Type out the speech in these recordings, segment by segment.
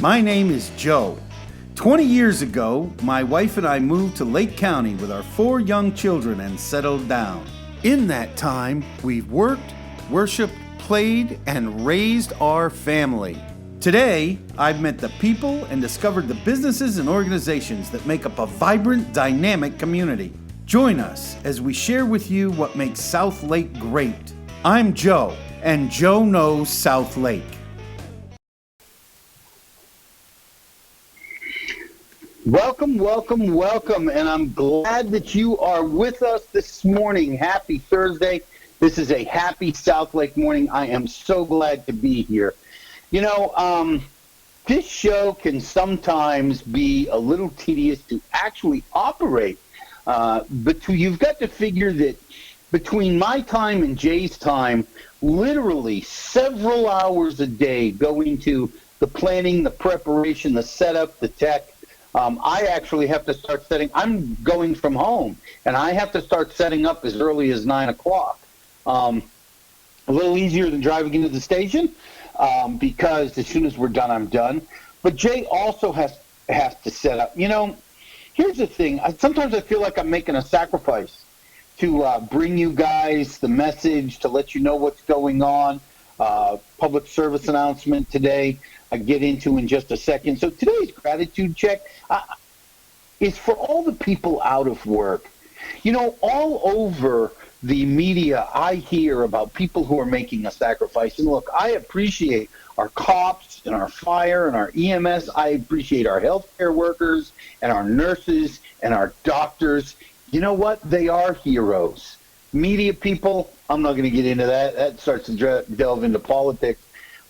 My name is Joe. 20 years ago, my wife and I moved to Lake County with our 4 young children and settled down. In that time, we've worked, worshiped, played, and raised our family. Today, I've met the people and discovered the businesses and organizations that make up a vibrant, dynamic community. Join us as we share with you what makes South Lake great. I'm Joe, and Joe knows South Lake. Welcome, welcome, welcome, and I'm glad that you are with us this morning. Happy Thursday. This is a happy South Lake morning. I am so glad to be here. You know, this show can sometimes be a little tedious to actually operate, but you've got to figure that between my time and Jay's time, literally several hours a day go into the planning, the preparation, the setup, the tech. I actually have to start setting. I'm going from home, and I have to start setting up as early as 9 o'clock. A little easier than driving into the station because as soon as we're done, I'm done. But Jay also has to set up. You know, here's the thing. Sometimes I feel like I'm making a sacrifice to bring you guys the message, to let you know what's going on. Public service announcement today I get into in just a second. So today's gratitude check is for all the people out of work. You know, all over the media, I hear about people who are making a sacrifice. And look, I appreciate our cops and our fire and our EMS. I appreciate our healthcare workers and our nurses and our doctors. You know what? They are heroes. Media people, I'm not going to get into that. That starts to delve into politics.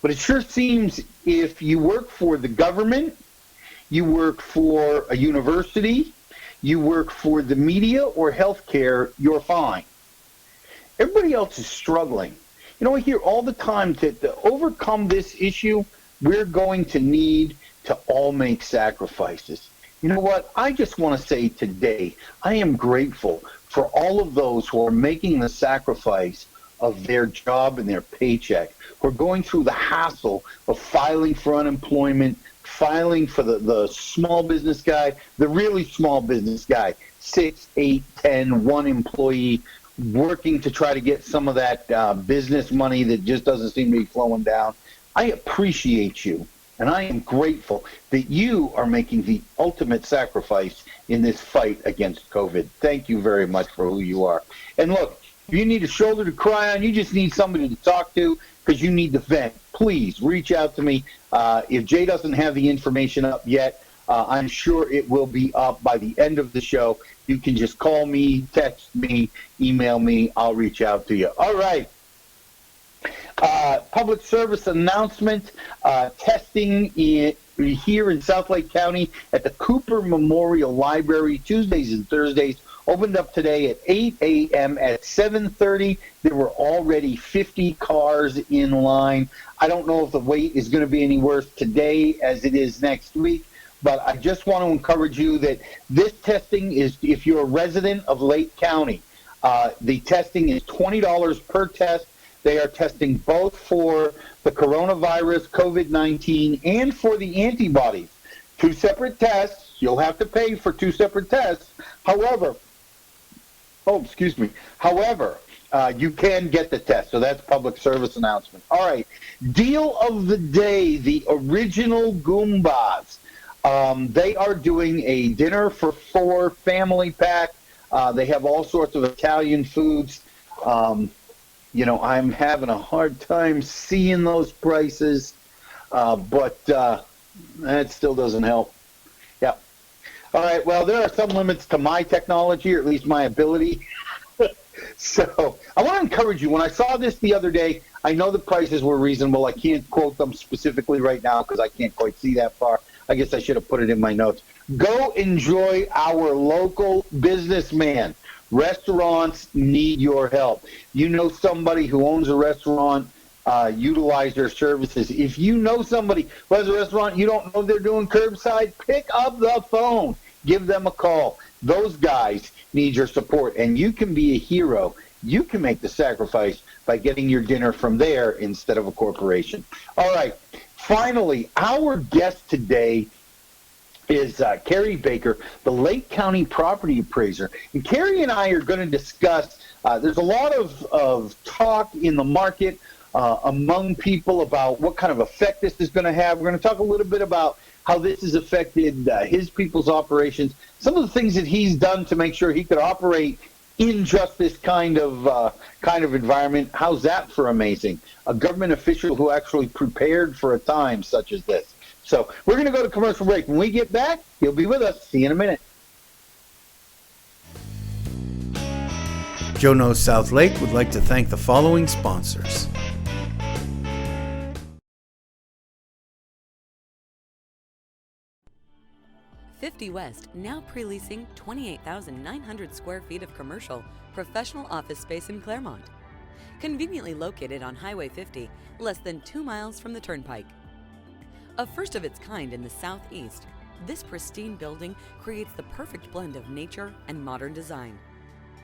But it sure seems if you work for the government, you work for a university, you work for the media or healthcare, you're fine. Everybody else is struggling. You know, I hear all the time that to overcome this issue, we're going to need to all make sacrifices. You know what? I just want to say today, I am grateful for all of those who are making the sacrifice of their job and their paycheck, who are going through the hassle of filing for unemployment, filing for the small business guy, the really small business guy, 6, 8, 10, 1 employee, working to try to get some of that business money that just doesn't seem to be flowing down. I appreciate you, and I am grateful that you are making the ultimate sacrifice in this fight against COVID. Thank you very much for who you are. And look, if you need a shoulder to cry on, you just need somebody to talk to because you need to vent, please reach out to me. If Jay doesn't have the information up yet, I'm sure it will be up by the end of the show. You can just call me, text me, email me. I'll reach out to you. All right. Public service announcement, testing here in South Lake County at the Cooper Memorial Library, Tuesdays and Thursdays, opened up today at 8 a.m. At 7:30, there were already 50 cars in line. I don't know if the wait is going to be any worse today as it is next week, but I just want to encourage you that this testing is, if you're a resident of Lake County, the testing is $20 per test. They are testing both for the coronavirus, COVID-19, and for the antibodies. 2 separate tests. You'll have to pay for 2 separate tests. However, you can get the test. So that's public service announcement. All right. Deal of the day, the original Goombas. They are doing a dinner for 4 family pack. They have all sorts of Italian foods. You know, I'm having a hard time seeing those prices, but that still doesn't help. Yeah. All right, well, there are some limits to my technology, or at least my ability. So I want to encourage you. When I saw this the other day, I know the prices were reasonable. I can't quote them specifically right now because I can't quite see that far. I guess I should have put it in my notes. Go enjoy our local businessman. Restaurants need your help. You know somebody who owns a restaurant, utilize their services. If you know somebody who has a restaurant, you don't know they're doing curbside, pick up the phone. Give them a call. Those guys need your support, and you can be a hero. You can make the sacrifice by getting your dinner from there instead of a corporation. All right. finally, our guest today is Carey Baker, the Lake County property appraiser. And Carey and I are going to discuss, there's a lot of talk in the market among people about what kind of effect this is going to have. We're going to talk a little bit about how this has affected his people's operations, some of the things that he's done to make sure he could operate in just this kind of environment. How's that for amazing? A government official who actually prepared for a time such as this. So we're going to go to commercial break. When we get back, he'll be with us. See you in a minute. Joe Knows South Lake would like to thank the following sponsors. "50 West" now pre-leasing 28,900 square feet of commercial, professional office space in Claremont. Conveniently located on Highway 50, less than 2 miles from the Turnpike. A first of its kind in the Southeast, this pristine building creates the perfect blend of nature and modern design.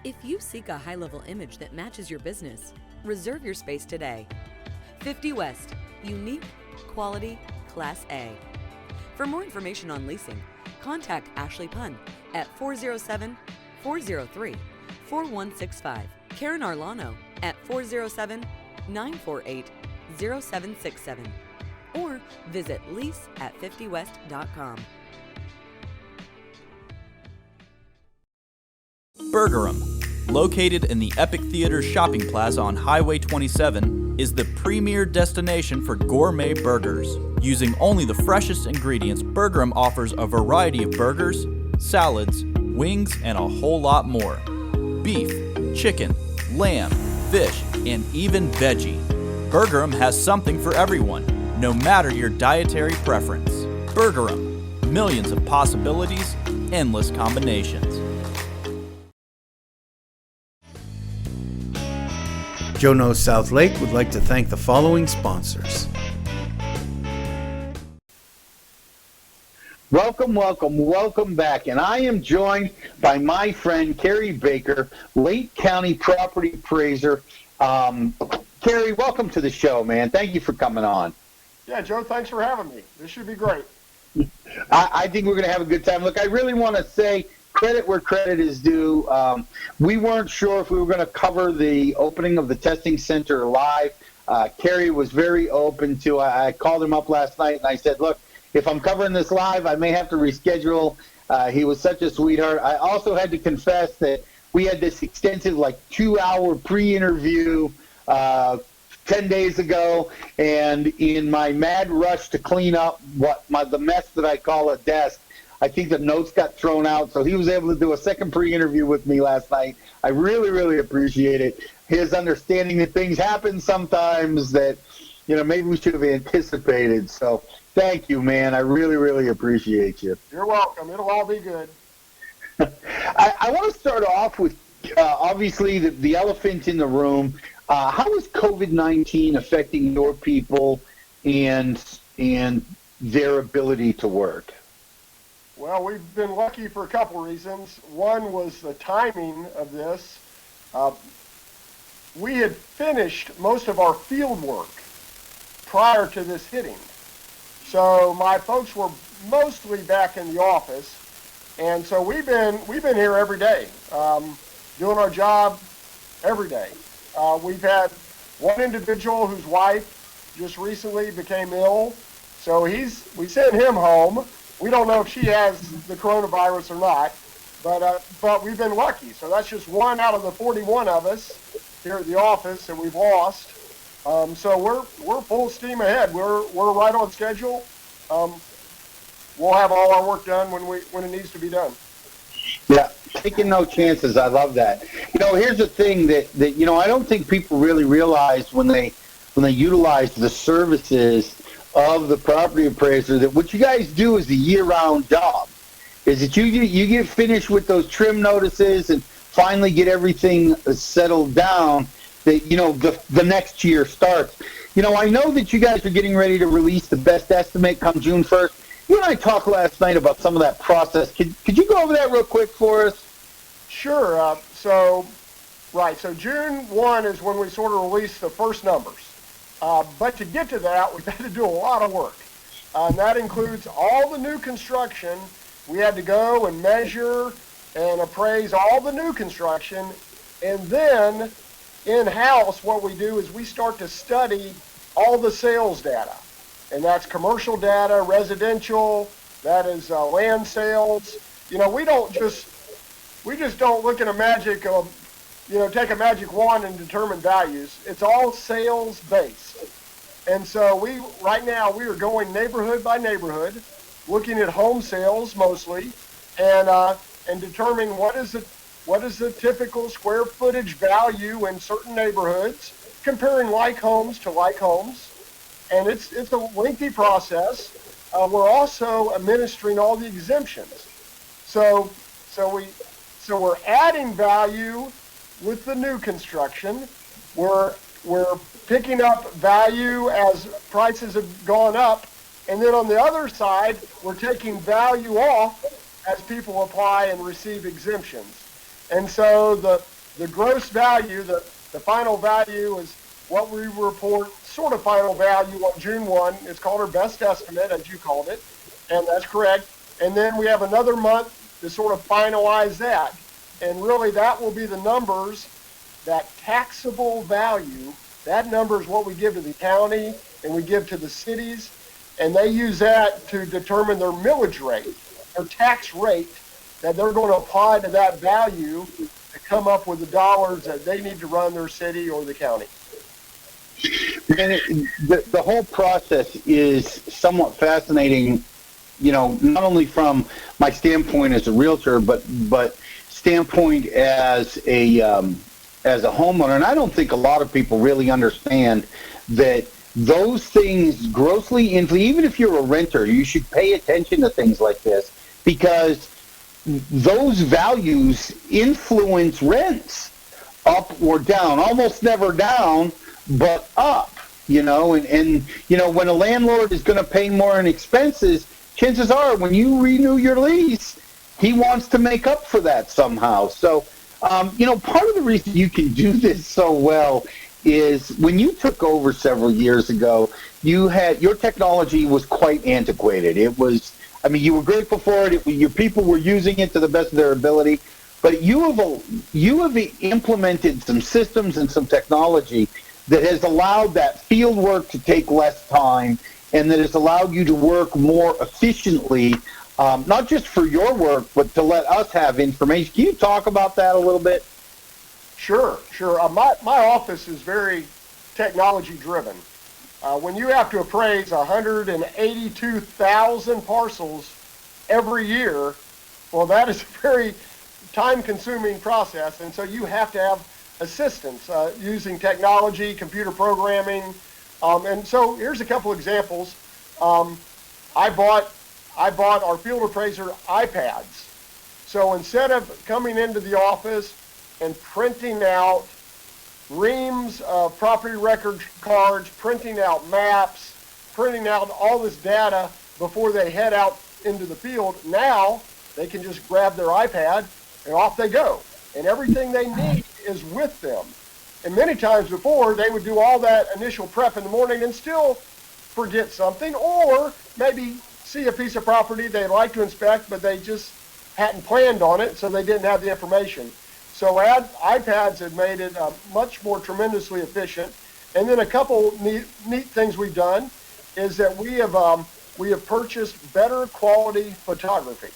If you seek a high-level image that matches your business, reserve your space today. 50 West, unique, quality, Class A. For more information on leasing, contact Ashley Pun at 407-403-4165, Karen Arlano at 407-948-0767, or visit lease@50west.com. Burgerum, located in the Epic Theater Shopping Plaza on Highway 27, is the premier destination for gourmet burgers. Using only the freshest ingredients, Burgerum offers a variety of burgers, salads, wings, and a whole lot more. Beef, chicken, lamb, fish, and even veggie. Burgerum has something for everyone, no matter your dietary preference. Burgerum, millions of possibilities, endless combinations. Joe Knows South Lake would like to thank the following sponsors. Welcome back. And I am joined by my friend Carey Baker, Lake County property appraiser. Carey, welcome to the show, man. Thank you for coming on. Yeah, Joe, thanks for having me. This should be great. I think we're going to have a good time. Look, I really want to say credit where credit is due. We weren't sure if we were going to cover the opening of the testing center live. Carey was very open to it. I called him up last night and I said, look, if I'm covering this live, I may have to reschedule. He was such a sweetheart. I also had to confess that we had this extensive, 2-hour pre-interview 10 days ago, and in my mad rush to clean up the mess that I call a desk, I think the notes got thrown out, so he was able to do a second pre-interview with me last night. I really, really appreciate it. His understanding that things happen sometimes that, maybe we should have anticipated. So thank you, man. I really, really appreciate you. You're welcome. It'll all be good. I want to start off with, obviously, the elephant in the room. How is COVID-19 affecting your people and their ability to work? Well, we've been lucky for a couple reasons. One was the timing of this. We had finished most of our field work prior to this hitting. So my folks were mostly back in the office, and so we've been here every day, doing our job every day. We've had one individual whose wife just recently became ill, so we sent him home. We don't know if she has the coronavirus or not, but we've been lucky. So that's just one out of the 41 of us here at the office that we've lost. So we're full steam ahead. We're right on schedule. We'll have all our work done when it needs to be done. Yeah, taking no chances. I love that. Here's the thing that I don't think people really realize when they utilize the services of the property appraiser, that what you guys do is a year-round job. Is that you get finished with those trim notices and finally get everything settled down, that the next year starts. I know that you guys are getting ready to release the best estimate come June 1st. You and I talked last night about some of that process. Could you go over that real quick for us? Sure. So June 1 is when we sort of release the first numbers. But to get to that, we've had to do a lot of work. And that includes all the new construction. We had to go and measure and appraise all the new construction. And then in-house, what we do is we start to study all the sales data. And that's commercial data, residential, that is land sales. You know, we just don't look at a magic, take a magic wand and determine values. It's all sales based. And so right now we are going neighborhood by neighborhood, looking at home sales mostly, and determining what is the typical square footage value in certain neighborhoods, comparing like homes to like homes. And it's a lengthy process. We're also administering all the exemptions. So we're adding value with the new construction. We're picking up value as prices have gone up. And then on the other side, we're taking value off as people apply and receive exemptions. And so the gross value, the final value is what we report, sort of final value on June 1. It's called our best estimate, as you called it, and that's correct. And then we have another month to sort of finalize that. And really that will be the numbers, that taxable value. That number is what we give to the county and we give to the cities, and they use that to determine their millage rate, their tax rate that they're going to apply to that value to come up with the dollars that they need to run their city or the county. And the whole process is somewhat fascinating, not only from my standpoint as a realtor, but standpoint as a homeowner. And I don't think a lot of people really understand that those things grossly influence. Even if you're a renter, you should pay attention to things like this, because those values influence rents up or down, almost never down, but up, and when a landlord is going to pay more in expenses, chances are when you renew your lease, he wants to make up for that somehow. So, part of the reason you can do this so well is when you took over several years ago, your technology was quite antiquated. It was, you were grateful for it. Your people were using it to the best of their ability, but you have implemented some systems and some technology that has allowed that field work to take less time, and that has allowed you to work more efficiently, not just for your work, but to let us have information. Can you talk about that a little bit? Sure. My office is very technology driven. When you have to appraise 182,000 parcels every year, well, that is a very time-consuming process, and so you have to have assistance using technology, computer programming, and so here's a couple examples. I bought our field appraiser iPads. So instead of coming into the office and printing out reams of property record cards, printing out maps, printing out all this data before they head out into the field, now they can just grab their iPad and off they go. And everything they need is with them. And many times before, they would do all that initial prep in the morning and still forget something, or maybe see a piece of property they'd like to inspect, but they just hadn't planned on it, so they didn't have the information. So iPads have made it much more tremendously efficient. And then a couple neat things we've done is that we have purchased better quality photography.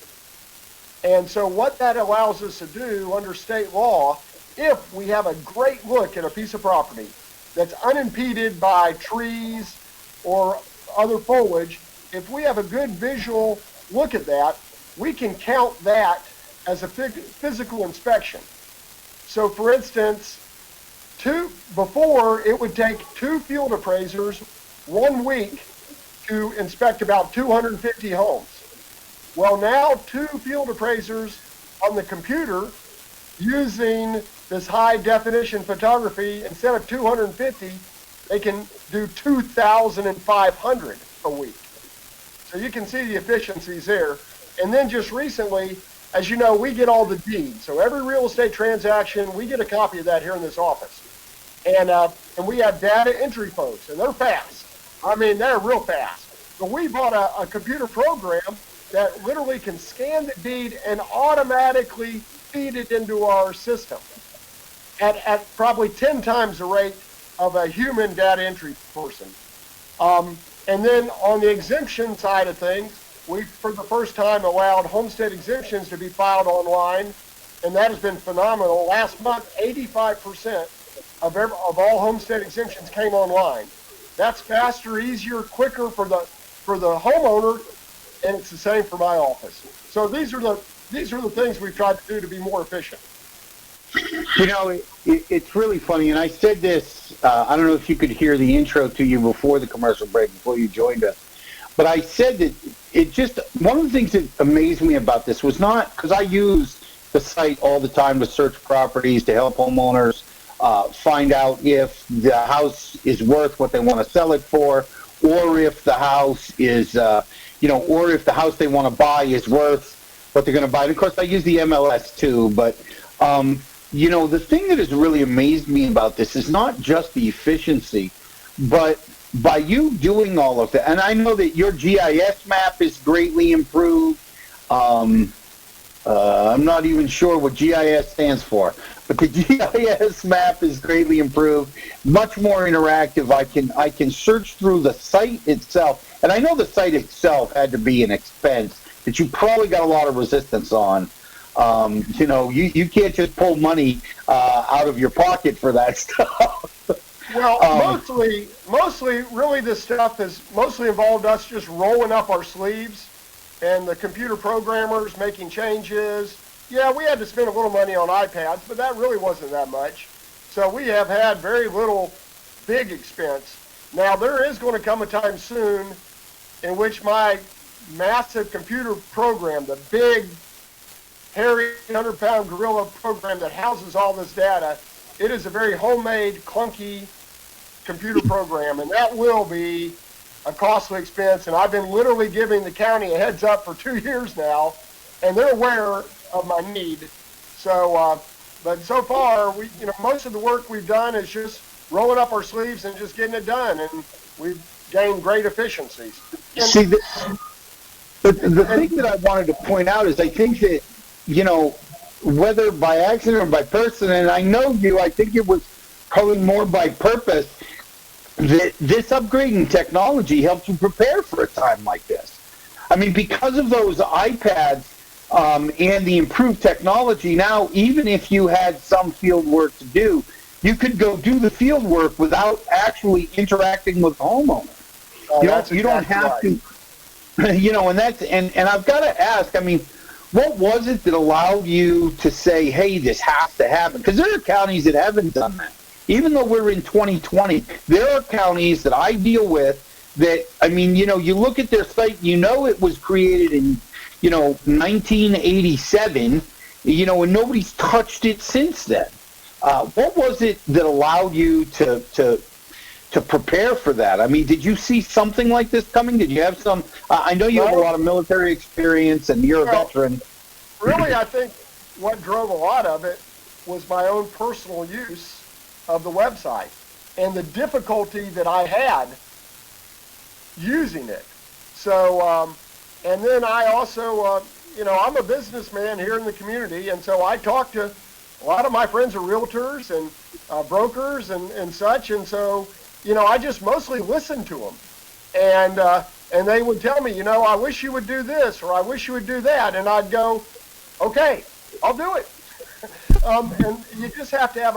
And so what that allows us to do under state law, if we have a great look at a piece of property that's unimpeded by trees or other foliage, if we have a good visual look at that, we can count that as a physical inspection. So for instance, before it would take 2 field appraisers 1 week to inspect about 250 homes. Well, now 2 field appraisers on the computer using this high definition photography, instead of 250, they can do 2,500 a week. So you can see the efficiencies there. And then just recently, as you know, we get all the deeds. So every real estate transaction, we get a copy of that here in this office. and we have data entry folks, and they're fast. I mean, they're real fast. But we bought a computer program that literally can scan the deed and automatically feed it into our system at probably 10 times the rate of a human data entry person. And then on the exemption side of things, we, for the first time, allowed homestead exemptions to be filed online, and that has been phenomenal. Last month, 85% of all homestead exemptions came online. That's faster, easier, quicker for the homeowner, and it's the same for my office. So these are the things we've tried to do to be more efficient. You know, it's really funny, and I said this, I don't know if you could hear the intro to you before the commercial break, before you joined us, but I said that it just, one of the things that amazed me about this was not, because I use the site all the time to search properties, to help homeowners find out if the house is worth what they want to sell it for, or if the house is, or if the house they want to buy is worth what they're going to buy. And of course, I use the MLS too, but the thing that has really amazed me about this is not just the efficiency, but by you doing all of that, and I know that your GIS map is greatly improved. I'm not even sure what GIS stands for, but the GIS map is greatly improved, much more interactive. I can search through the site itself, and I know the site itself had to be an expense that you probably got a lot of resistance on. You can't just pull money out of your pocket for that stuff. Well, mostly, really, this stuff has mostly involved us just rolling up our sleeves and the computer programmers making changes. Yeah, we had to spend a little money on iPads, but that really wasn't that much. So we have had very little big expense. Now, there is going to come a time soon in which my massive computer program, the big, hairy, 100-pound gorilla program that houses all this data, it is a very homemade, clunky computer program, and that will be a costly expense. And I've been literally giving the county a heads up for 2 years now, and they're aware of my need. So, but so far, most of the work we've done is just rolling up our sleeves and just getting it done, and we've gained great efficiencies. See, the thing that I wanted to point out is I think that, whether by accident or by person, and I know you, I think it was probably more by purpose, that this upgrading technology helps you prepare for a time like this. I mean, because of those iPads and the improved technology, now even if you had some field work to do, you could go do the field work without actually interacting with the homeowner. You don't have to, and I've got to ask, I mean, what was it that allowed you to say, hey, this has to happen? Because there are counties that haven't done that. Even though we're in 2020, there are counties that I deal with that, I mean, you look at their site, it was created in, 1987, and nobody's touched it since then. What was it that allowed you to prepare for that? I mean, did you see something like this coming? Did you have some? I know you have a lot of military experience, and you're a veteran. Really, I think what drove a lot of it was my own personal use of the website and the difficulty that I had using it. So, and then I also, I'm a businessman here in the community, and so I talk to a lot of my friends are realtors and brokers and such, and so, I just mostly listen to them. And they would tell me, I wish you would do this, or I wish you would do that, and I'd go, okay, I'll do it. And you just have to have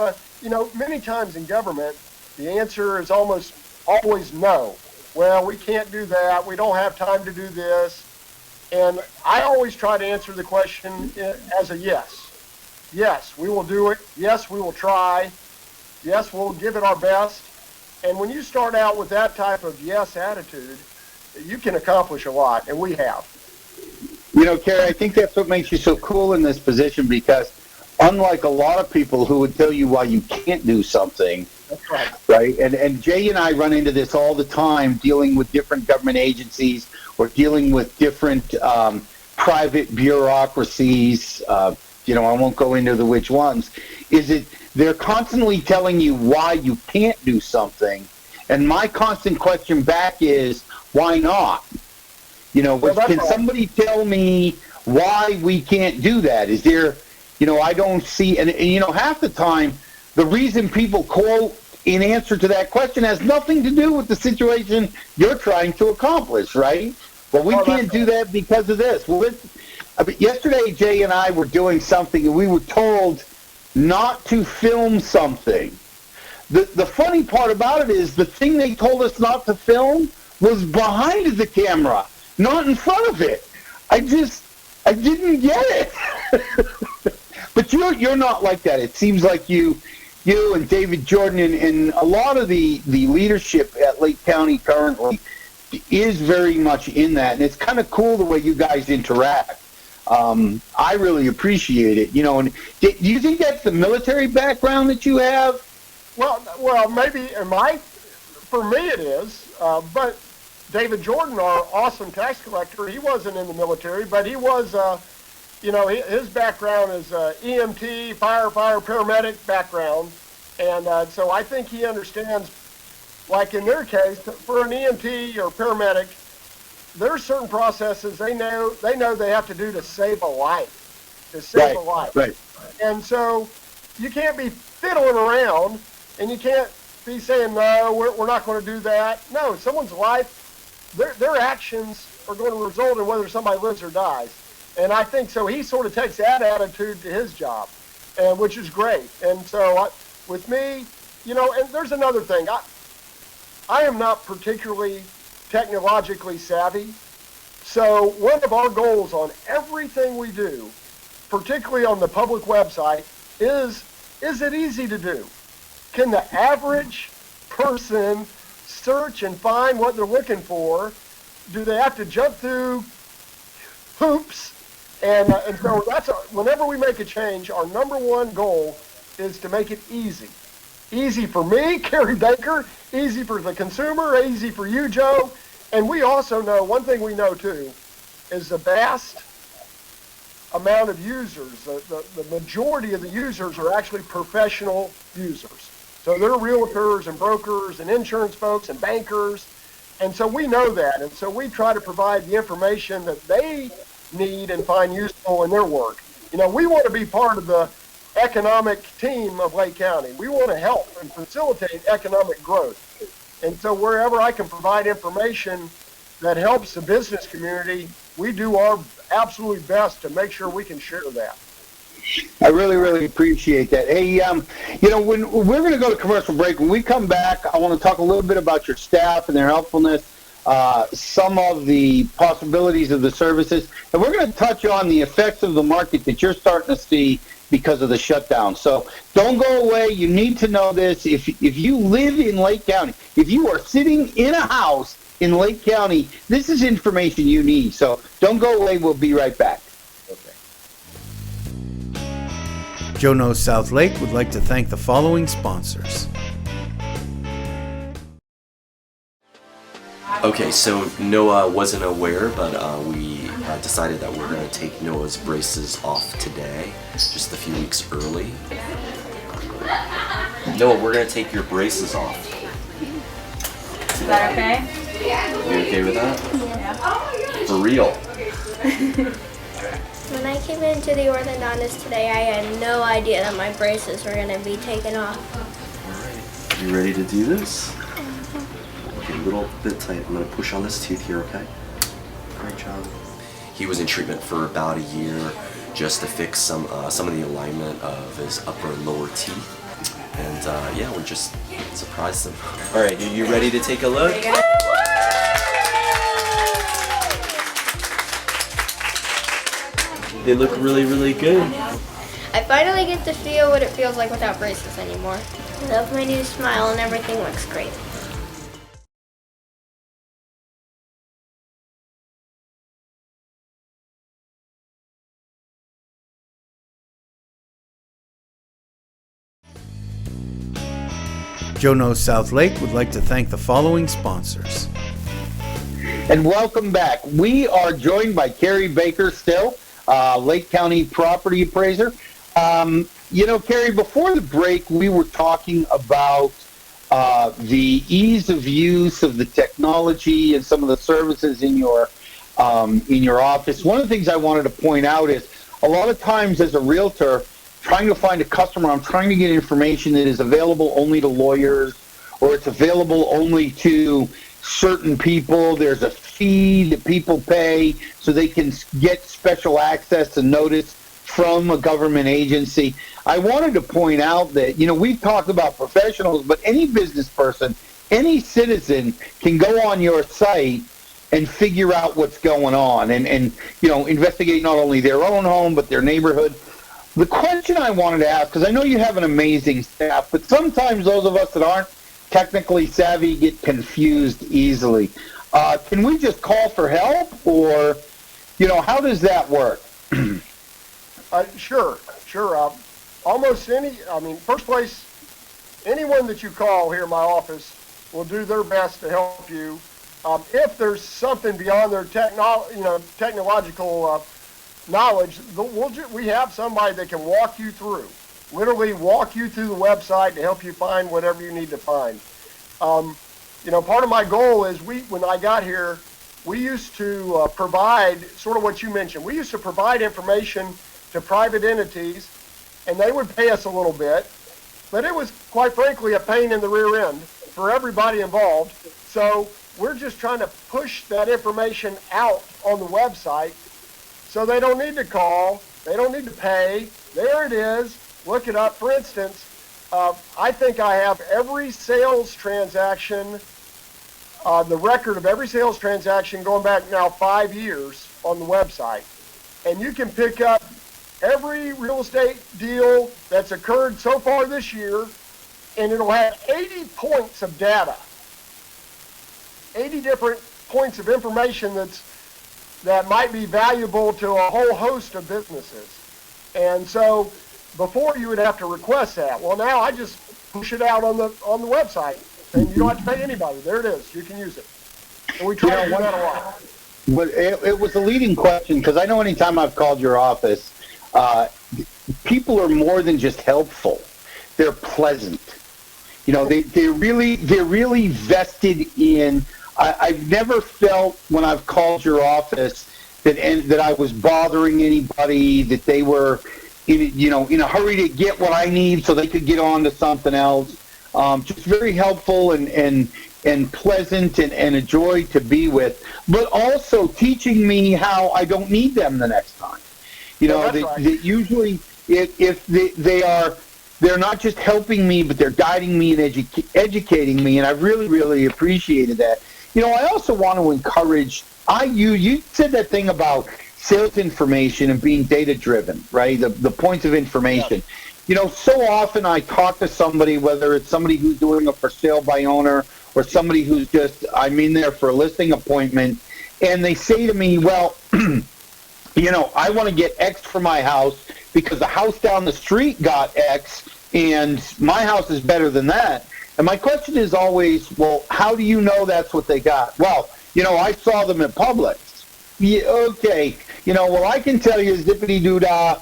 many times in government, the answer is almost always no. Well, we can't do that. We don't have time to do this. And I always try to answer the question as a yes. Yes, we will do it. Yes, we will try. Yes, we'll give it our best. And when you start out with that type of yes attitude, you can accomplish a lot, and we have. Carey, I think that's what makes you so cool in this position, because unlike a lot of people who would tell you why you can't do something, that's right. Right? And Jay and I run into this all the time, dealing with different government agencies or dealing with different private bureaucracies, I won't go into the which ones, they're constantly telling you why you can't do something. And my constant question back is, why not? Can somebody tell me why we can't do that? Is there, I don't see, and half the time, the reason people quote in answer to that question has nothing to do with the situation you're trying to accomplish, right? Well, we can't do that because of this. Well, yesterday, Jay and I were doing something, and we were told not to film something. The funny part about it is the thing they told us not to film was behind the camera, not in front of it. I didn't get it. But you're not like that. It seems like you and David Jordan and a lot of the leadership at Lake County currently is very much in that. And it's kind of cool the way you guys interact. I really appreciate it. And do you think that's the military background that you have? Well, maybe for me it is, but David Jordan, our awesome tax collector, he wasn't in the military, but he was, his background is EMT, firefighter, paramedic background, and so I think he understands, like in their case, for an EMT or paramedic, there are certain processes they know they have to do to save a life, Right. And so you can't be fiddling around, and you can't be saying, no, we're not going to do that. No, someone's life, their actions are going to result in whether somebody lives or dies. And I think so he sort of takes that attitude to his job, and which is great. And so with me, and there's another thing. I am not particularly technologically savvy. So one of our goals on everything we do, particularly on the public website, is it easy to do? Can the average person search and find what they're looking for? Do they have to jump through hoops? And so whenever we make a change, our number one goal is to make it easy. Easy for me, Carey Baker, easy for the consumer, easy for you, Joe. And we also know, one thing we know too, is the vast amount of users, the majority of the users are actually professional users. So they're realtors and brokers and insurance folks and bankers. And so we know that. And so we try to provide the information that they need and find useful in their work. We want to be part of the economic team of Lake County. We want to help and facilitate economic growth. And so wherever I can provide information that helps the business community, we do our absolutely best to make sure we can share that. I really, really appreciate that. Hey, when we're going to go to commercial break, when we come back, I want to talk a little bit about your staff and their helpfulness, some of the possibilities of the services, and we're going to touch on the effects of the market that you're starting to see because of the shutdown. So don't go away. You need to know this. If you live in Lake County, if you are sitting in a house in Lake County, this is information you need. So don't go away. We'll be right back. Joe Knows South Lake would like to thank the following sponsors. Okay, so Noah wasn't aware, but we decided that we're going to take Noah's braces off today, just a few weeks early. Noah, we're going to take your braces off. Is that okay? You okay with that? Yeah. For real? When I came into the orthodontist today, I had no idea that my braces were going to be taken off. Alright, you ready to do this? Okay, a little bit tight. I'm going to push on this tooth here, okay? Great job. He was in treatment for about a year just to fix some of the alignment of his upper and lower teeth. And yeah, we just surprised him. Alright, are you ready to take a look? They look really, really good. I finally get to feel what it feels like without braces anymore. I love my new smile and everything looks great. Joe Knows South Lake would like to thank the following sponsors. And welcome back. We are joined by Carey Baker still. Lake County property appraiser. Carey, before the break, we were talking about the ease of use of the technology and some of the services in your office. One of the things I wanted to point out is a lot of times as a realtor, trying to find a customer, I'm trying to get information that is available only to lawyers, or it's available only to certain people. There's a fee that people pay so they can get special access and notice from a government agency. I wanted to point out that, we've talked about professionals, but any business person, any citizen can go on your site and figure out what's going on and investigate not only their own home, but their neighborhood. The question I wanted to ask, because I know you have an amazing staff, but sometimes those of us that aren't technically savvy get confused easily. Can we just call for help, or, how does that work? Sure. First place, anyone that you call here in my office will do their best to help you. If there's something beyond their technological knowledge, we have somebody that can walk you through, literally walk you through the website to help you find whatever you need to find. Part of my goal is when I got here, we used to provide sort of what you mentioned. We used to provide information to private entities, and they would pay us a little bit, but it was, quite frankly, a pain in the rear end for everybody involved. So we're just trying to push that information out on the website so they don't need to call, they don't need to pay. There it is. Look it up. For instance, I think I have every sales transaction, the record of every sales transaction going back now 5 years on the website. And you can pick up every real estate deal that's occurred so far this year, and it'll have 80 points of data, 80 different points of information that might be valuable to a whole host of businesses. And so before you would have to request that. Well, now I just push it out on the website, and you don't have to pay anybody. There it is. You can use it. And we try to do that a lot. But it was a leading question, because I know anytime I've called your office, people are more than just helpful. They're pleasant. They're really vested in. I've never felt when I've called your office that I was bothering anybody, that they were in a hurry to get what I need so they could get on to something else. Just very helpful and pleasant and a joy to be with, but also teaching me how I don't need them the next time. That usually if they're not just helping me, but they're guiding me and educating me, and I really, really appreciated that. I also want to encourage, you said that thing about sales information and being data-driven, right? The points of information. Yes. So often I talk to somebody, whether it's somebody who's doing a for sale by owner or somebody who's I'm in there for a listing appointment, and they say to me, well, I want to get X for my house because the house down the street got X, and my house is better than that. And my question is always, well, how do you know that's what they got? Well, I saw them at Publix. Yeah, okay. Well, I can tell you zippity-doo-dah,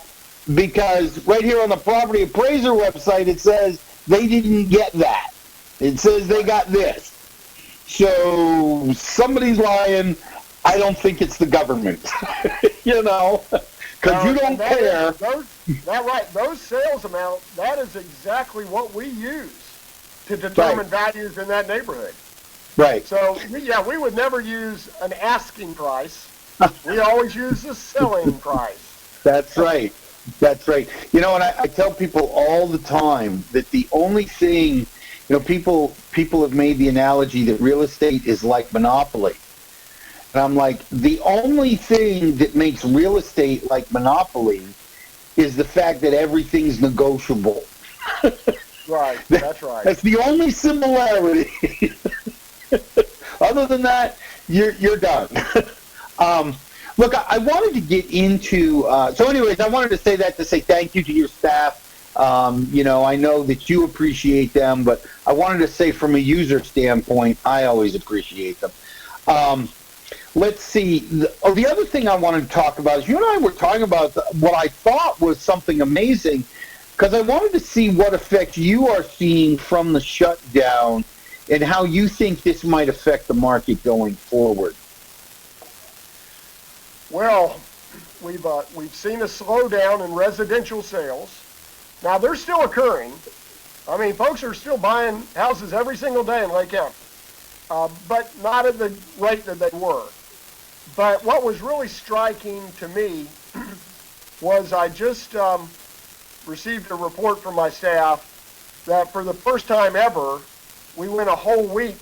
because right here on the property appraiser website, it says they didn't get that. It says they got this. So somebody's lying. I don't think it's the government, because you don't care. Those sales amounts, that is exactly what we use to determine values in that neighborhood. Right. So, we would never use an asking price. We always use the selling price. That's right. And I tell people all the time that the only thing, people have made the analogy that real estate is like Monopoly. And I'm like, the only thing that makes real estate like Monopoly is the fact that everything's negotiable. Right, that's right. That's the only similarity. Other than that, you're done. Look, I wanted to get into, so anyways, I wanted to say that to say thank you to your staff. I know that you appreciate them, but I wanted to say from a user standpoint, I always appreciate them. let's see. The other thing I wanted to talk about is you and I were talking about what I thought was something amazing, because I wanted to see what effect you are seeing from the shutdown and how you think this might affect the market going forward. Well, we've seen a slowdown in residential sales. Now, they're still occurring. I mean, folks are still buying houses every single day in Lake County, but not at the rate that they were. But what was really striking to me was I just received a report from my staff that for the first time ever, we went a whole week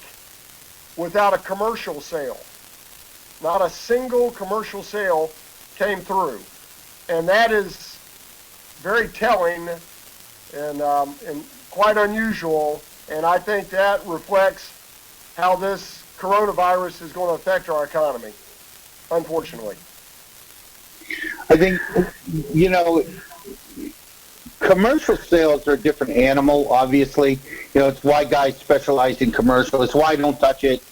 without a commercial sale. Not a single commercial sale came through. And that is very telling and quite unusual. And I think that reflects how this coronavirus is going to affect our economy, unfortunately. I think, commercial sales are a different animal, obviously. It's why guys specialize in commercial. It's why I don't touch it,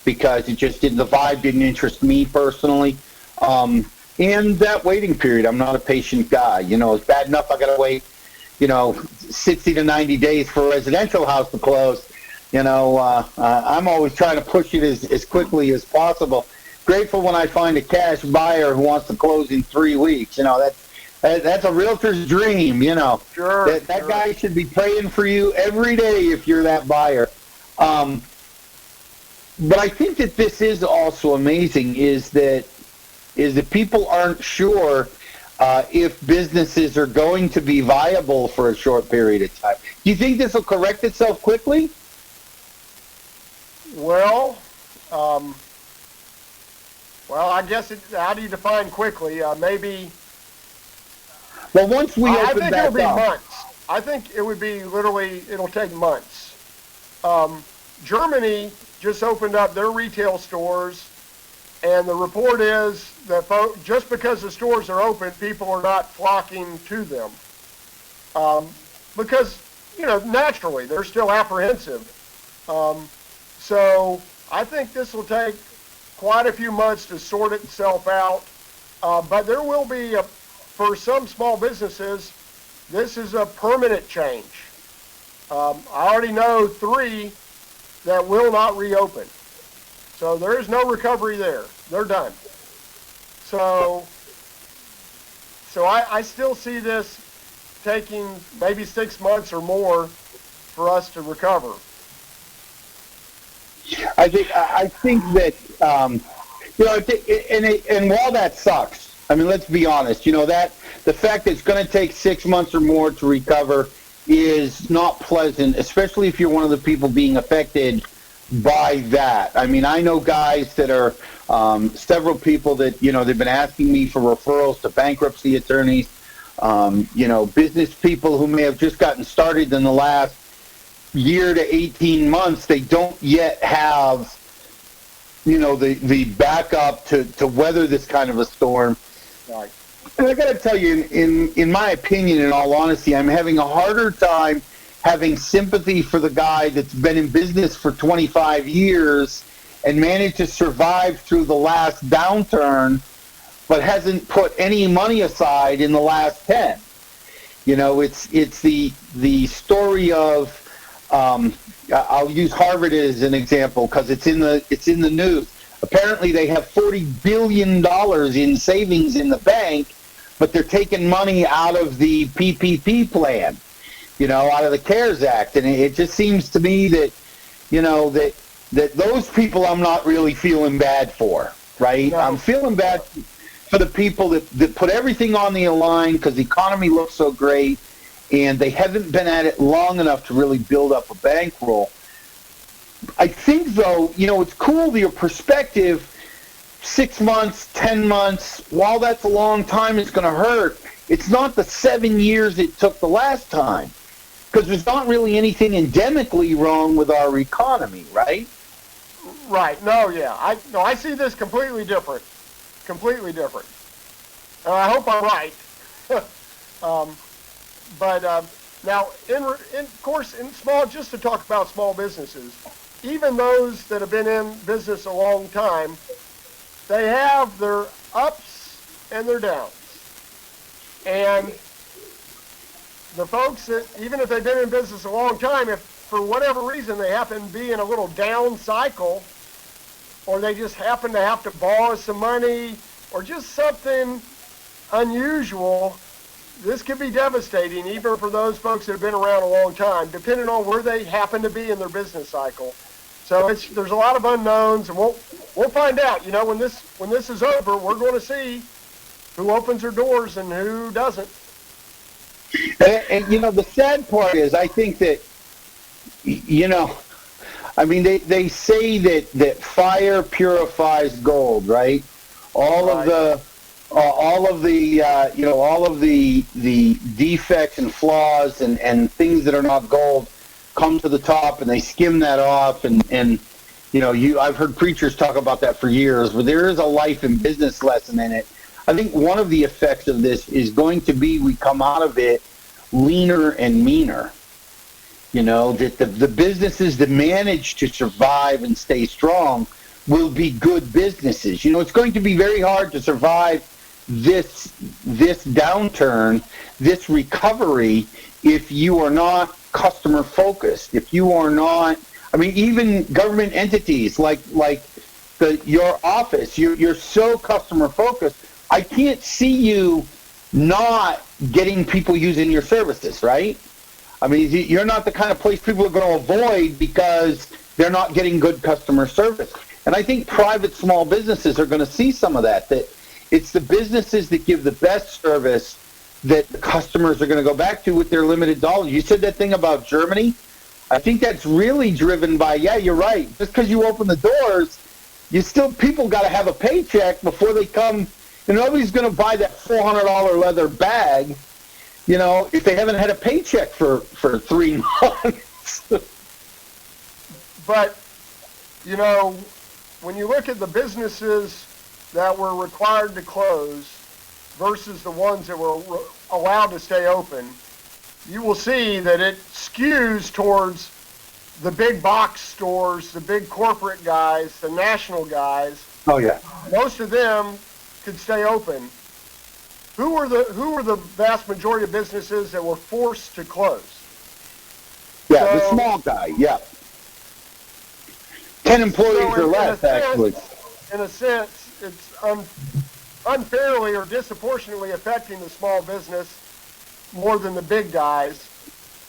because the vibe didn't interest me personally. And that waiting period, I'm not a patient guy. It's bad enough I got to wait, 60 to 90 days for a residential house to close. I'm always trying to push it as quickly as possible. Grateful when I find a cash buyer who wants to close in 3 weeks. That's a realtor's dream. Sure, that guy should be praying for you every day if you're that buyer. But I think that this is also amazing is that people aren't sure if businesses are going to be viable for a short period of time. Do you think this will correct itself quickly? Well, I guess how do you define quickly? Maybe. Well, once we open I think back it'll be up. months. I think it would be it'll take months. Germany just opened up their retail stores, and the report is that just because the stores are open, people are not flocking to them. Because, naturally, they're still apprehensive. So I think this will take quite a few months to sort itself out. But there will be, for some small businesses, this is a permanent change. I already know 3 that will not reopen. So there is no recovery there. They're done. So I still see this taking maybe 6 months or more for us to recover. I think that and while that sucks, I mean, let's be honest. That the fact that it's going to take 6 months or more to recover is not pleasant, especially if you're one of the people being affected by that. I mean, I know guys that are several people that they've been asking me for referrals to bankruptcy attorneys. Business people who may have just gotten started in the last year to 18 months. They don't yet have the backup to weather this kind of a storm. Right. And I got to tell you, in my opinion, in all honesty, I'm having a harder time having sympathy for the guy that's been in business for 25 years and managed to survive through the last downturn, but hasn't put any money aside in the last 10. It's the story of I'll use Harvard as an example because it's in the news. Apparently, they have $40 billion in savings in the bank, but they're taking money out of the PPP plan, out of the CARES Act. And it just seems to me that, that those people I'm not really feeling bad for, right? No. I'm feeling bad for the people that put everything on the line because the economy looks so great, and they haven't been at it long enough to really build up a bankroll. I think, though, it's cool, your perspective, 6 months, 10 months, while that's a long time, it's going to hurt. It's not the 7 years it took the last time, because there's not really anything endemically wrong with our economy, right? Right. No, yeah. I see this completely different. Completely different. And I hope I'm right. But now, of course, just to talk about small businesses, even those that have been in business a long time, they have their ups and their downs. And the folks that, even if they've been in business a long time, if for whatever reason they happen to be in a little down cycle, or they just happen to have to borrow some money, or just something unusual, this could be devastating even for those folks that have been around a long time, depending on where they happen to be in their business cycle. So there's a lot of unknowns, and we'll find out. You know, when this is over, we're going to see who opens their doors and who doesn't. And you know, the sad part is, I think that, you know, I mean, they say that fire purifies gold, right? All of the defects and flaws and things that are not gold come to the top, and they skim that off. And you know, I've heard preachers talk about that for years, but there is a life and business lesson in it. I think one of the effects of this is going to be we come out of it leaner and meaner. You know, that the businesses that manage to survive and stay strong will be good businesses. You know, it's going to be very hard to survive this downturn, this recovery, if you are not customer focused, if you are not, I mean, even government entities like your office, you're so customer focused. I can't see you not getting people using your services, right? I mean, you're not the kind of place people are going to avoid because they're not getting good customer service. And I think private small businesses are going to see some of that it's the businesses that give the best service that the customers are going to go back to with their limited dollars. You said that thing about Germany. I think that's really driven by, yeah, you're right. Just because you open the doors, people got to have a paycheck before they come. And nobody's going to buy that $400 leather bag, you know, if they haven't had a paycheck for 3 months. But, you know, when you look at the businesses that were required to close versus the ones that were allowed to stay open, you will see that it skews towards the big box stores, the big corporate guys, the national guys. Oh, yeah. Most of them could stay open. Who were the vast majority of businesses that were forced to close? Yeah, so, the small guy, yeah. 10 employees or less, actually. In a sense, it's unfairly or disproportionately affecting the small business more than the big guys,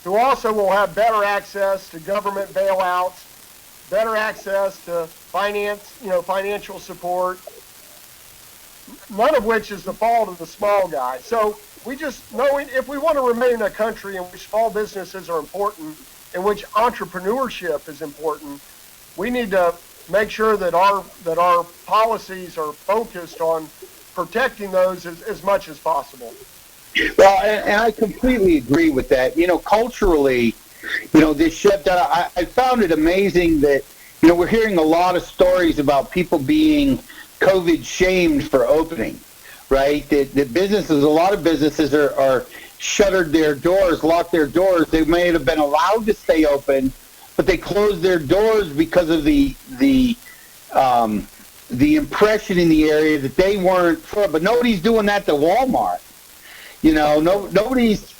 who also will have better access to government bailouts, better access to financial support, none of which is the fault of the small guy. So we just know, if we want to remain a country in which small businesses are important, in which entrepreneurship is important, we need to make sure that our policies are focused on protecting those as much as possible. Well, and I completely agree with that. You know, culturally, you know, this shutdown, I found it amazing that, you know, we're hearing a lot of stories about people being COVID shamed for opening, right? That businesses, a lot of businesses are shuttered their doors, locked their doors. They may have been allowed to stay open, but they closed their doors because of the impression in the area that they weren't for. But nobody's doing that to Walmart. You know, nobody's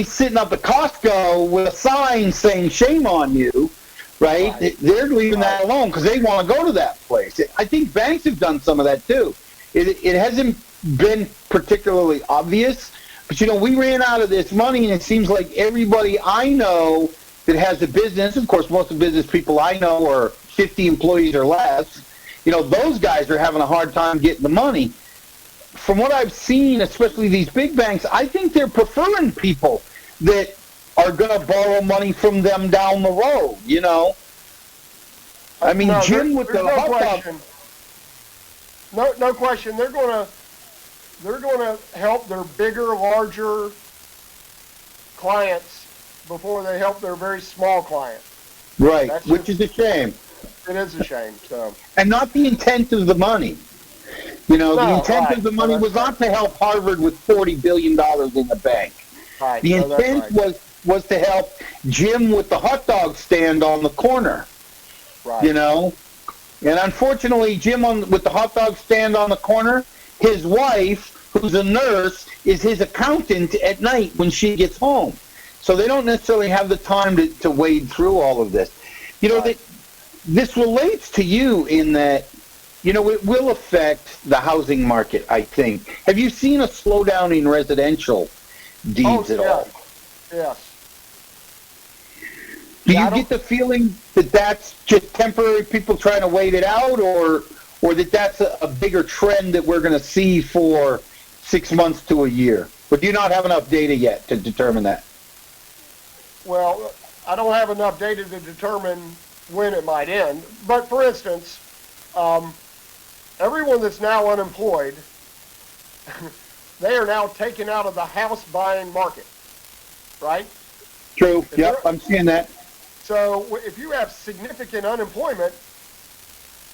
sitting up at Costco with a sign saying "Shame on you," right? They're leaving that alone because they want to go to that place. I think banks have done some of that too. It hasn't been particularly obvious, but you know, we ran out of this money, and it seems like everybody I know that has a business, of course, most of the business people I know are 50 employees or less. You know, those guys are having a hard time getting the money. From what I've seen, especially these big banks, I think they're preferring people that are going to borrow money from them down the road, you know. I mean, Jim with the hot dog. No question. They're going to help their bigger, larger clients before they help their very small clients. Right, which is a shame. It is a shame. So. And not the intent of the money. You know, the intent of the money was not to help Harvard with $40 billion in the bank. Right. The intent was to help Jim with the hot dog stand on the corner. Right. You know? And unfortunately, Jim with the hot dog stand on the corner, his wife, who's a nurse, is his accountant at night when she gets home. So they don't necessarily have the time to wade through all of this. You know, this relates to you in that, you know, it will affect the housing market, I think. Have you seen a slowdown in residential deeds at all? Yes. Do you get the feeling that that's just temporary, people trying to wait it out, or that that's a bigger trend that we're going to see for 6 months to a year? Or do you not have enough data yet to determine that? Well, I don't have enough data to determine when it might end. But for instance, everyone that's now unemployed, they are now taken out of the house buying market, right? True. Yep, I'm seeing that. So if you have significant unemployment,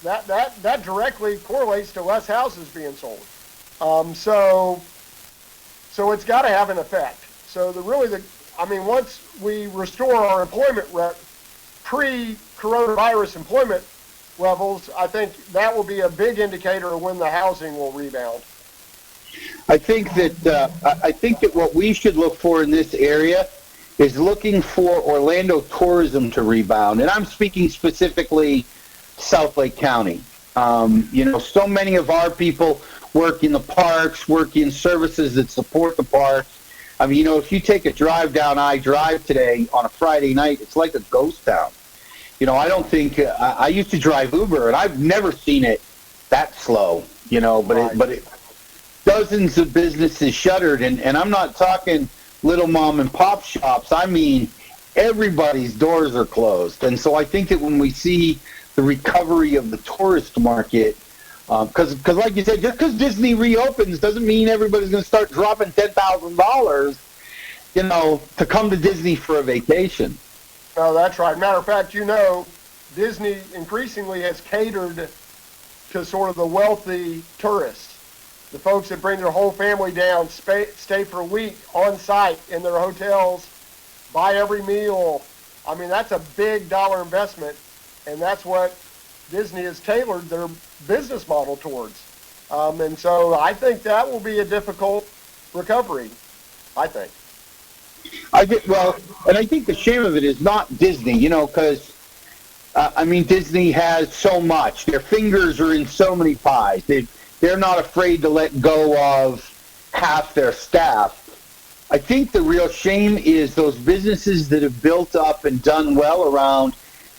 that directly correlates to less houses being sold. So it's got to have an effect. So once we restore our employment pre-coronavirus employment levels, I think that will be a big indicator of when the housing will rebound. I think that what we should look for in this area is looking for Orlando tourism to rebound, and I'm speaking specifically South Lake County. You know, so many of our people work in the parks, work in services that support the parks. I mean, you know, if you take a drive down I-Drive today on a Friday night, it's like a ghost town. You know, I don't think I used to drive Uber, and I've never seen it that slow. You know, but dozens of businesses shuttered, and I'm not talking little mom and pop shops. I mean, everybody's doors are closed. And so I think that when we see the recovery of the tourist market, because like you said, just because Disney reopens doesn't mean everybody's going to start dropping $10,000, you know, to come to Disney for a vacation. No, that's right. Matter of fact, you know, Disney increasingly has catered to sort of the wealthy tourists. The folks that bring their whole family down, stay for a week on site in their hotels, buy every meal. I mean, that's a big dollar investment, and that's what Disney has tailored their business model towards. And so I think that will be a difficult recovery, I think. And I think the shame of it is not Disney, you know, because, I mean, Disney has so much. Their fingers are in so many pies. They're not afraid to let go of half their staff. I think the real shame is those businesses that have built up and done well around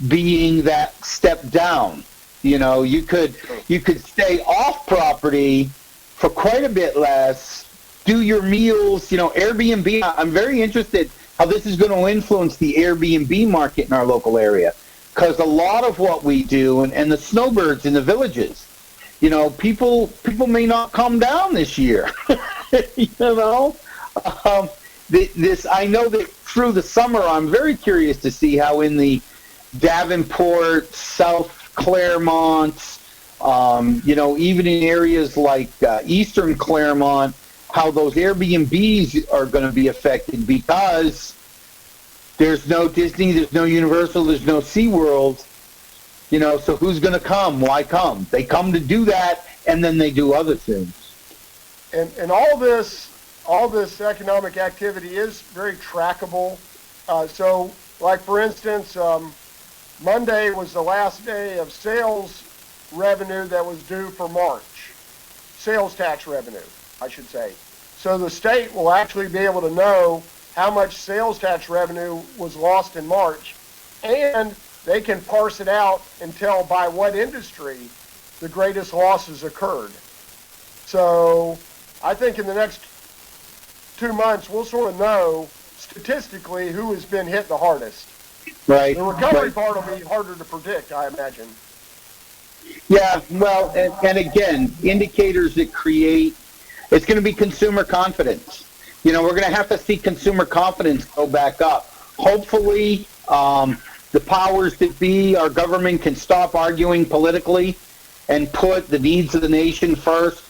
being that step down. You know, you could stay off property for quite a bit less, do your meals, you know, Airbnb. I'm very interested how this is going to influence the Airbnb market in our local area, because a lot of what we do, and the snowbirds in the villages, you know, people may not come down this year. You know, I know that through the summer, I'm very curious to see how in the Davenport, South Claremont, you know, even in areas like Eastern Claremont, how those Airbnbs are going to be affected, because there's no Disney, there's no Universal, there's no SeaWorld. You know, so who's going to come? Why come? They come to do that, and then they do other things. And all this economic activity is very trackable. So, like for instance, Monday was the last day of sales revenue that was due for March. Sales tax revenue, I should say. So the state will actually be able to know how much sales tax revenue was lost in March, and they can parse it out and tell by what industry the greatest losses occurred. So I think in the next 2 months, we'll sort of know statistically who has been hit the hardest. Right. The recovery part will be harder to predict, I imagine. Yeah, well, and again, indicators that create, it's going to be consumer confidence. You know, we're going to have to see consumer confidence go back up. Hopefully, the powers that be, our government, can stop arguing politically and put the needs of the nation first.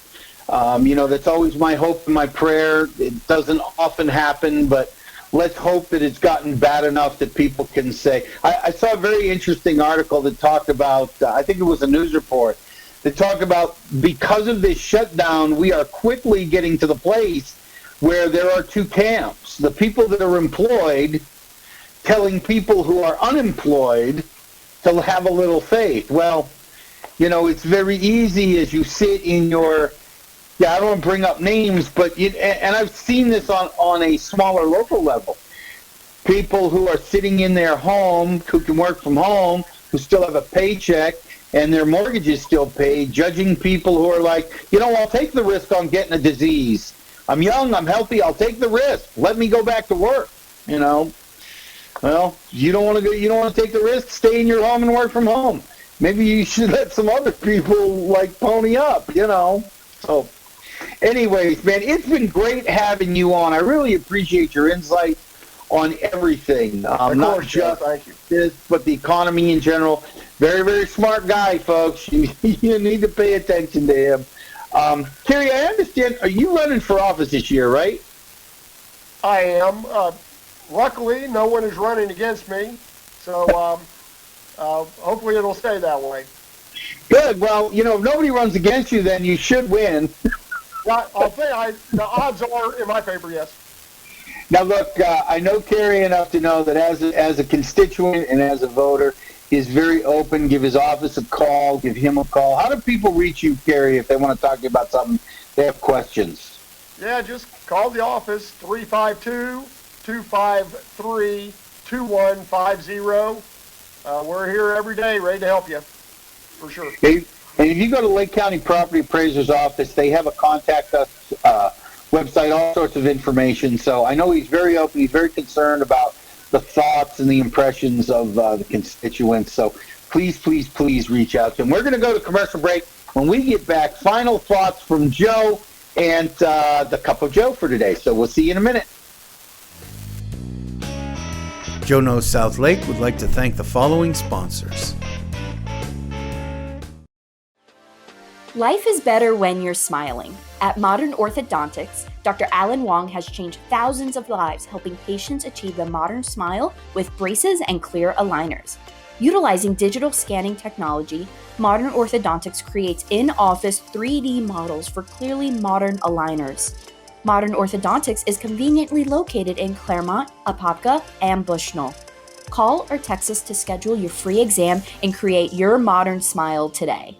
You know, that's always my hope and my prayer. It doesn't often happen, but let's hope that it's gotten bad enough that people can say. I saw a very interesting article that talked about, I think it was a news report, that talked about because of this shutdown, we are quickly getting to the place where there are two camps. The people that are employed telling people who are unemployed to have a little faith. Well, it's very easy as you sit in your, I don't want to bring up names, but, and I've seen this on a smaller local level. People who are sitting in their home, who can work from home, who still have a paycheck, and their mortgage is still paid, judging people who are like, I'll take the risk on getting a disease. I'm young, I'm healthy, I'll take the risk. Let me go back to work, Well, you don't want to go. You don't want to take the risk. Stay in your home and work from home. Maybe you should let some other people pony up. So, anyways, man, it's been great having you on. I really appreciate your insight on everything, not just this, but the economy in general. Very, very smart guy, folks. You need to pay attention to him. Carey, I understand. Are you running for office this year, right? I am. Luckily, no one is running against me, so hopefully it'll stay that way. Good. Well, if nobody runs against you, then you should win. Well, I'll say the odds are in my favor, yes. Now, look, I know Carey enough to know that as a constituent and as a voter, he's very open. Give his office a call. Give him a call. How do people reach you, Carey, if they want to talk to you about something? They have questions. Yeah, just call the office, 352-253-2150. We're here every day, ready to help you, for sure. And if you go to Lake County Property Appraiser's office, they have a contact us website, all sorts of information. So I know he's very open. He's very concerned about the thoughts and the impressions of the constituents. So please, please, please reach out to him. We're going to go to commercial break. When we get back, final thoughts from Joe and the Cup of Joe for today. So we'll see you in a minute. Joe Knows South Lake would like to thank the following sponsors. Life is better when you're smiling. At Modern Orthodontics, Dr. Alan Wong has changed thousands of lives, helping patients achieve the modern smile with braces and clear aligners. Utilizing digital scanning technology, Modern Orthodontics creates in-office 3D models for clearly modern aligners. Modern Orthodontics is conveniently located in Claremont, Apopka, and Bushnell. Call or text us to schedule your free exam and create your modern smile today.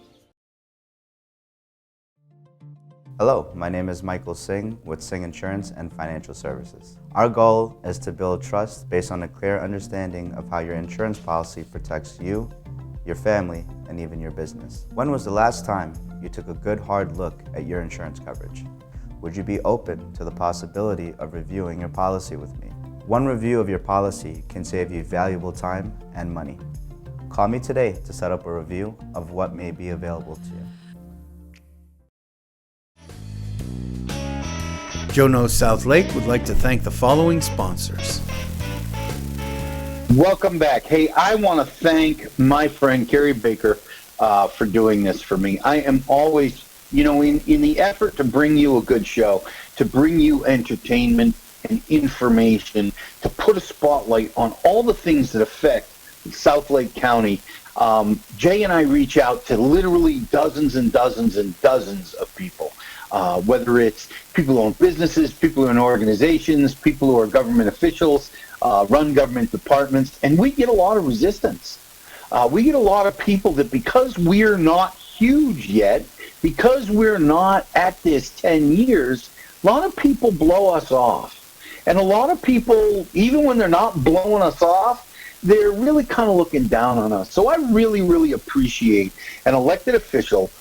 Hello, my name is Michael Singh with Singh Insurance and Financial Services. Our goal is to build trust based on a clear understanding of how your insurance policy protects you, your family, and even your business. When was the last time you took a good hard look at your insurance coverage? Would you be open to the possibility of reviewing your policy with me? One review of your policy can save you valuable time and money. Call me today to set up a review of what may be available to you. Joe Knows South Lake would like to thank the following sponsors. Welcome back. Hey, I want to thank my friend Carey Baker for doing this for me. I am always, in the effort to bring you a good show, to bring you entertainment and information, to put a spotlight on all the things that affect South Lake County. Jay and I reach out to literally dozens and dozens and dozens of people. Whether it's people who own businesses, people who own organizations, people who are government officials, run government departments, and we get a lot of resistance. We get a lot of people that because we're not huge yet, because we're not at this 10 years, a lot of people blow us off. And a lot of people, even when they're not blowing us off, they're really kind of looking down on us. So I really, really appreciate an elected official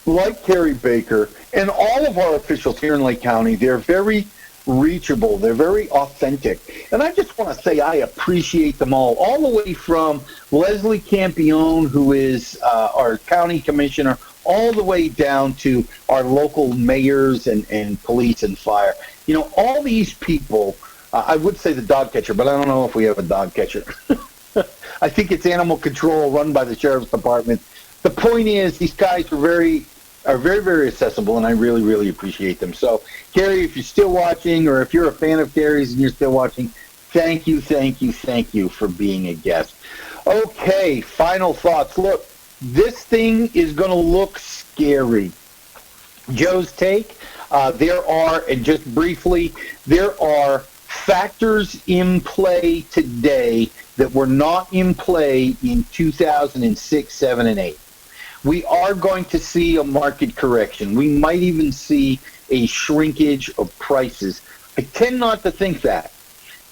like Carey Baker and all of our officials here in Lake County. They're very reachable. They're very authentic. And I just want to say I appreciate them all the way from Leslie Campione, who is our county commissioner, all the way down to our local mayors and police and fire. All these people, I would say the dog catcher, but I don't know if we have a dog catcher. I think it's animal control run by the sheriff's department. The point is, these guys are very are very, very accessible, and I really, really appreciate them. So, Carey, if you're still watching, or if you're a fan of Carey's and you're still watching, thank you for being a guest. Okay, final thoughts. Look, this thing is going to look scary. Joe's take, there are, and just briefly, there are factors in play today that were not in play in 2006, 7, and 8. We are going to see a market correction. We might even see a shrinkage of prices. I tend not to think that,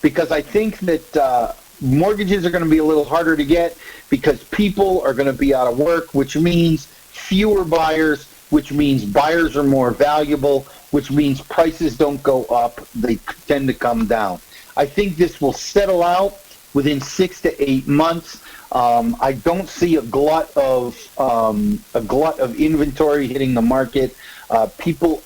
because I think that mortgages are going to be a little harder to get because people are going to be out of work, which means fewer buyers, which means buyers are more valuable, which means prices don't go up, they tend to come down. I think this will settle out within 6 to 8 months. I don't see a glut of inventory hitting the market. People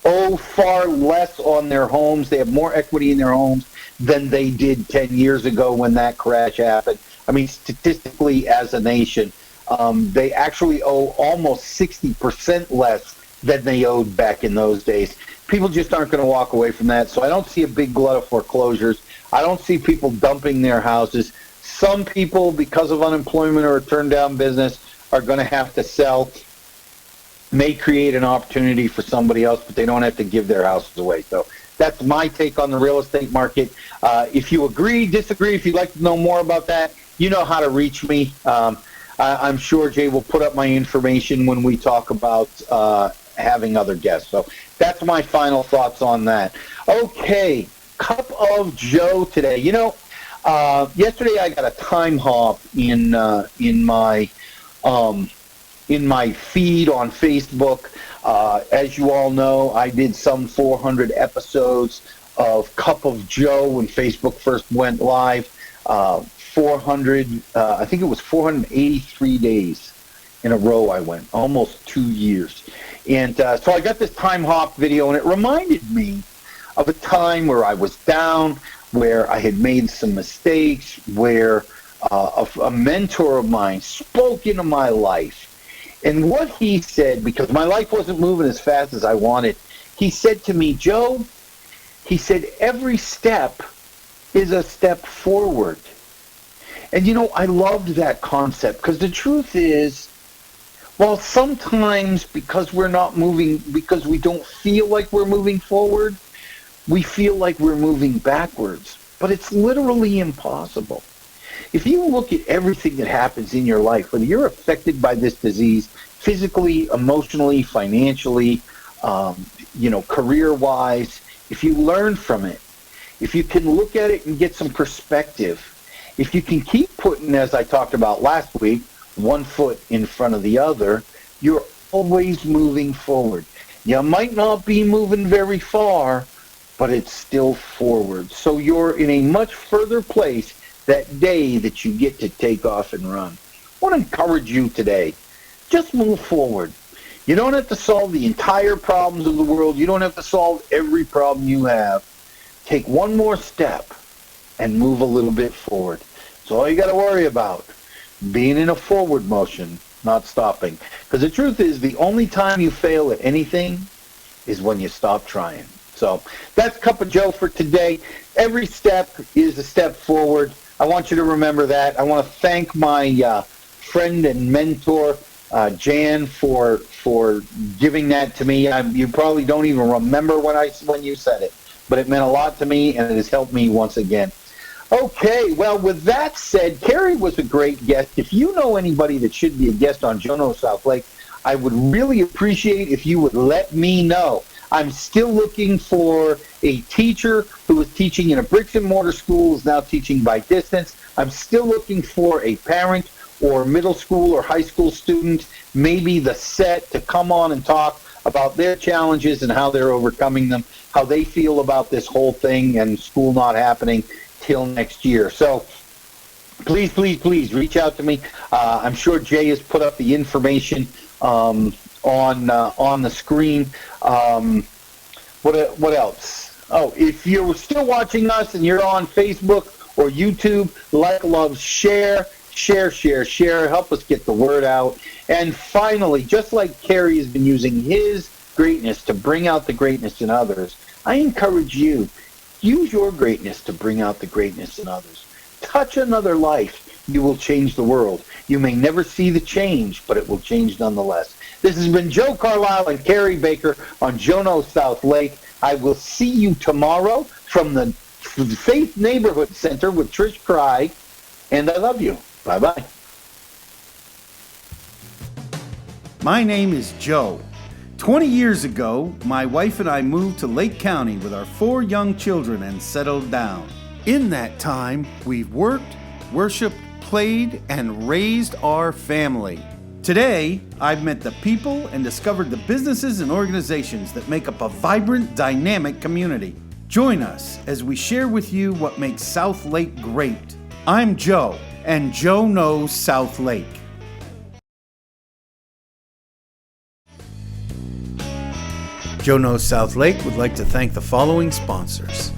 owe far less on their homes. They have more equity in their homes than they did 10 years ago when that crash happened. I mean, statistically, as a nation, they actually owe almost 60% less than they owed back in those days. People just aren't going to walk away from that. So I don't see a big glut of foreclosures. I don't see people dumping their houses. Some people, because of unemployment or a turned-down business, are going to have to sell. May create an opportunity for somebody else, but they don't have to give their houses away. So that's my take on the real estate market. If you agree, disagree, if you'd like to know more about that, you know how to reach me. I'm sure Jay will put up my information when we talk about having other guests. So that's my final thoughts on that. Okay, Cup of Joe today. You know, yesterday I got a time hop in my feed on Facebook. As you all know, I did some 400 episodes of Cup of Joe when Facebook first went live. 400, I think it was 483 days in a row I went, almost 2 years. And so I got this time hop video, and it reminded me of a time where I was down, where I had made some mistakes, where a mentor of mine spoke into my life. And what he said, because my life wasn't moving as fast as I wanted, he said to me, Joe, he said, every step is a step forward. And, you know, I loved that concept, because the truth is, well, sometimes because we're not moving, because we don't feel like we're moving forward, we feel like we're moving backwards. But it's literally impossible. If you look at everything that happens in your life, whether you're affected by this disease, physically, emotionally, financially, career-wise, if you learn from it, if you can look at it and get some perspective, if you can keep putting, as I talked about last week, one foot in front of the other, you're always moving forward. You might not be moving very far, but it's still forward. So you're in a much further place that day that you get to take off and run. I want to encourage you today. Just move forward. You don't have to solve the entire problems of the world. You don't have to solve every problem you have. Take one more step and move a little bit forward. That's all you got to worry about. Being in a forward motion, not stopping. Because the truth is, the only time you fail at anything is when you stop trying. So that's Cup of Joe for today. Every step is a step forward. I want you to remember that. I want to thank my friend and mentor, Jan, for giving that to me. You probably don't even remember when you said it, but it meant a lot to me, and it has helped me once again. Okay, well, with that said, Carey was a great guest. If you know anybody that should be a guest on Joe Knows South Lake, I would really appreciate if you would let me know. I'm still looking for a teacher who is teaching in a bricks and mortar school, is now teaching by distance. I'm still looking for a parent or middle school or high school student, maybe the set, to come on and talk about their challenges and how they're overcoming them, how they feel about this whole thing and school not happening till next year. So please, please, please reach out to me. I'm sure Jay has put up the information on the screen. What else? Oh, if you're still watching us and you're on Facebook or YouTube, like, love, share Share, share, share. Help us get the word out. And finally, just like Carey has been using his greatness to bring out the greatness in others, I encourage you, use your greatness to bring out the greatness in others. Touch another life. You will change the world. You may never see the change, but it will change nonetheless. This has been Joe Carlisle and Carey Baker on Jono South Lake. I will see you tomorrow from the Faith Neighborhood Center with Trish Cry, and I love you. Bye-bye. My name is Joe. 20 years ago, my wife and I moved to Lake County with our 4 young children and settled down. In that time, we've worked, worshiped, played, and raised our family. Today, I've met the people and discovered the businesses and organizations that make up a vibrant, dynamic community. Join us as we share with you what makes South Lake great. I'm Joe, and Joe knows South Lake. Joe Knows South Lake would like to thank the following sponsors: